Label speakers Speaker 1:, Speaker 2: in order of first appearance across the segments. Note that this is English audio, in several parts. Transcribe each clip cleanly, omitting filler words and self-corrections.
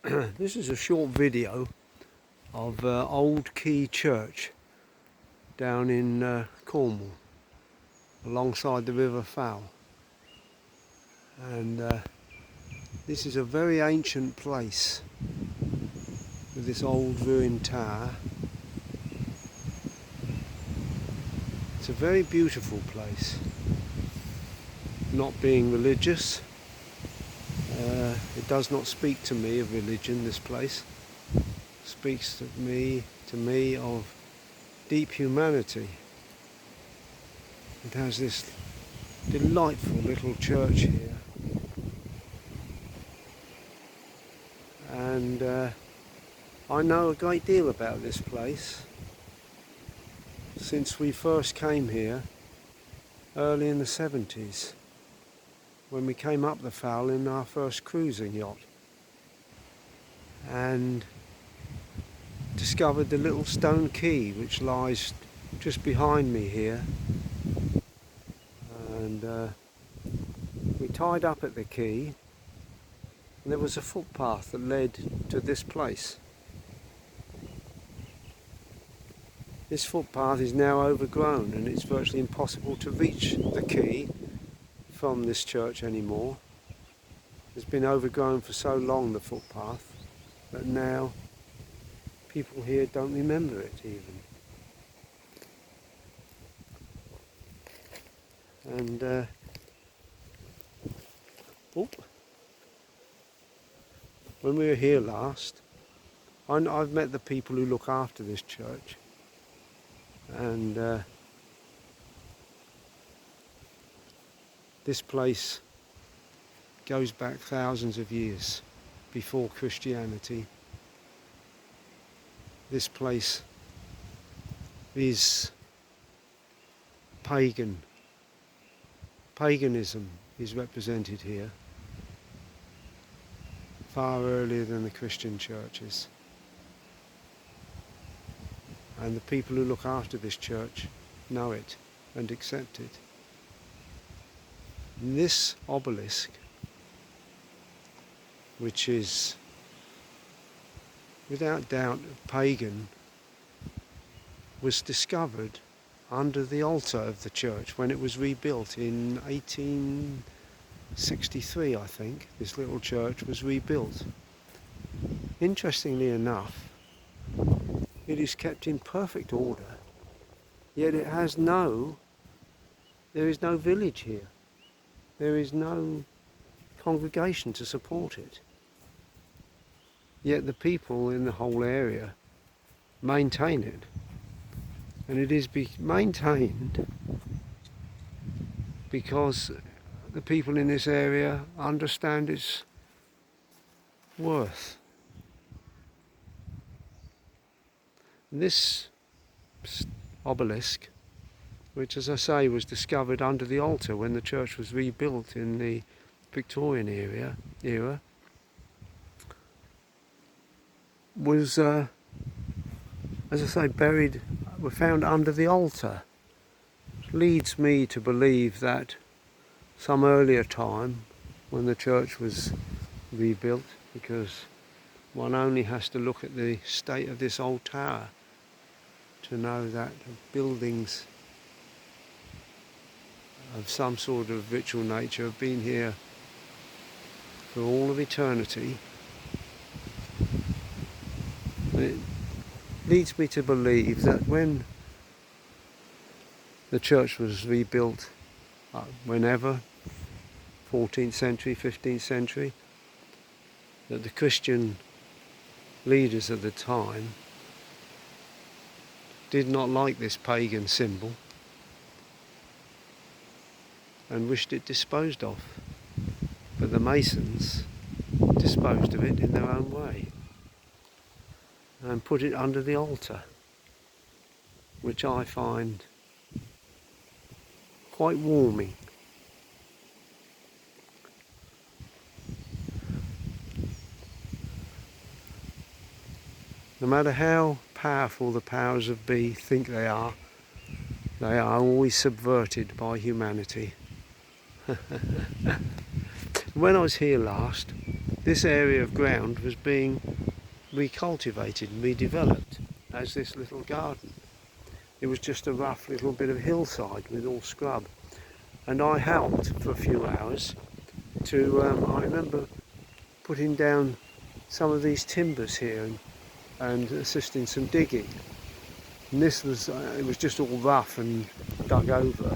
Speaker 1: This is a short video of Old Kea Church down in Cornwall, alongside the River Fowl. And this is a very ancient place with this old ruined tower. It's a very beautiful place. Not being religious, it does not speak to me of religion, this place. It speaks to me of deep humanity. It has this delightful little church here. And I know a great deal about this place since we first came here early in the 70s. When we came up the Fowl in our first cruising yacht and discovered the little stone quay which lies just behind me here, and we tied up at the quay, and there was a footpath that led to this place. This footpath is now overgrown and it's virtually impossible to reach the quay from this church anymore. It's been overgrown for so long, the footpath, that now people here don't remember it even. And when we were here last, I've met the people who look after this church, and this place goes back thousands of years before Christianity. This place is pagan. Paganism is represented here far earlier than the Christian churches. And the people who look after this church know it and accept it. This obelisk, which is without doubt pagan, was discovered under the altar of the church when it was rebuilt in 1863, I think. This little church was rebuilt. Interestingly enough, it is kept in perfect order, yet it has there is no village here. There is no congregation to support it. Yet the people in the whole area maintain it. And it is maintained because the people in this area understand its worth. This obelisk, which, as I say, was discovered under the altar when the church was rebuilt in the Victorian era, was, as I say, were found under the altar. Which leads me to believe that some earlier time, when the church was rebuilt, because one only has to look at the state of this old tower to know that buildings of some sort of ritual nature have been here for all of eternity. And it leads me to believe that when the church was rebuilt, whenever, 14th century, 15th century, that the Christian leaders of the time did not like this pagan symbol and wished it disposed of. But the Masons disposed of it in their own way and put it under the altar, which I find quite warming. No matter how powerful the powers of be think they are always subverted by humanity. When I was here last, this area of ground was being recultivated and redeveloped as this little garden. It was just a rough little bit of hillside with all scrub, and I helped for a few hours to, I remember putting down some of these timbers here and assisting some digging. And this was, it was just all rough and dug over,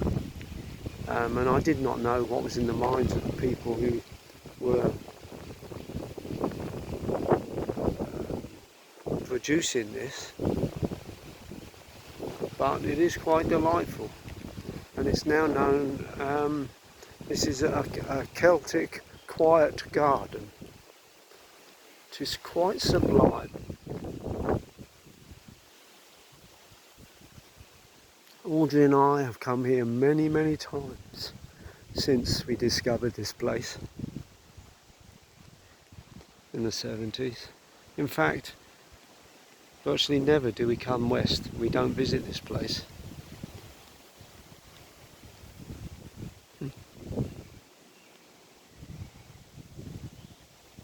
Speaker 1: and I did not know what was in the minds of the people who were producing this, but it is quite delightful, and it's now known, this is a Celtic quiet garden. It is quite sublime. Audrey and I have come here many, many times since we discovered this place in the 70s. In fact, virtually never do we come west. We don't visit this place.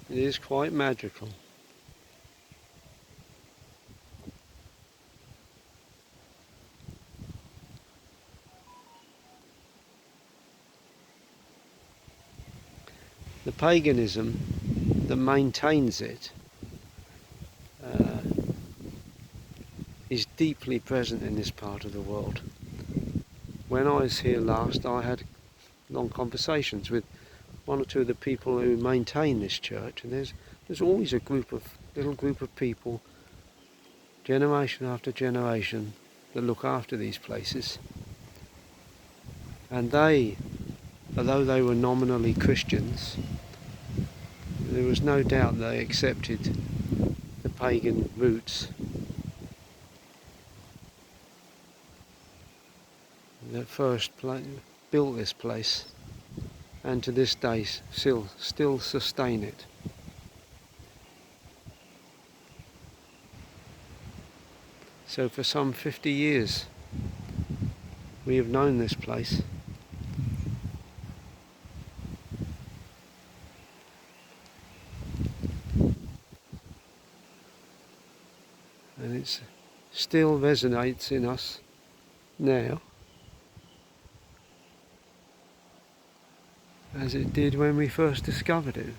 Speaker 1: It is quite magical. The paganism that maintains it is deeply present in this part of the world. When I was here last, I had long conversations with one or two of the people who maintain this church, and there's always a little group of people, generation after generation, that look after these places. And they, although they were nominally Christians, there was no doubt they accepted the pagan roots that first built this place, and to this day still sustain it. So for some 50 years we have known this place. And it still resonates in us now as it did when we first discovered it.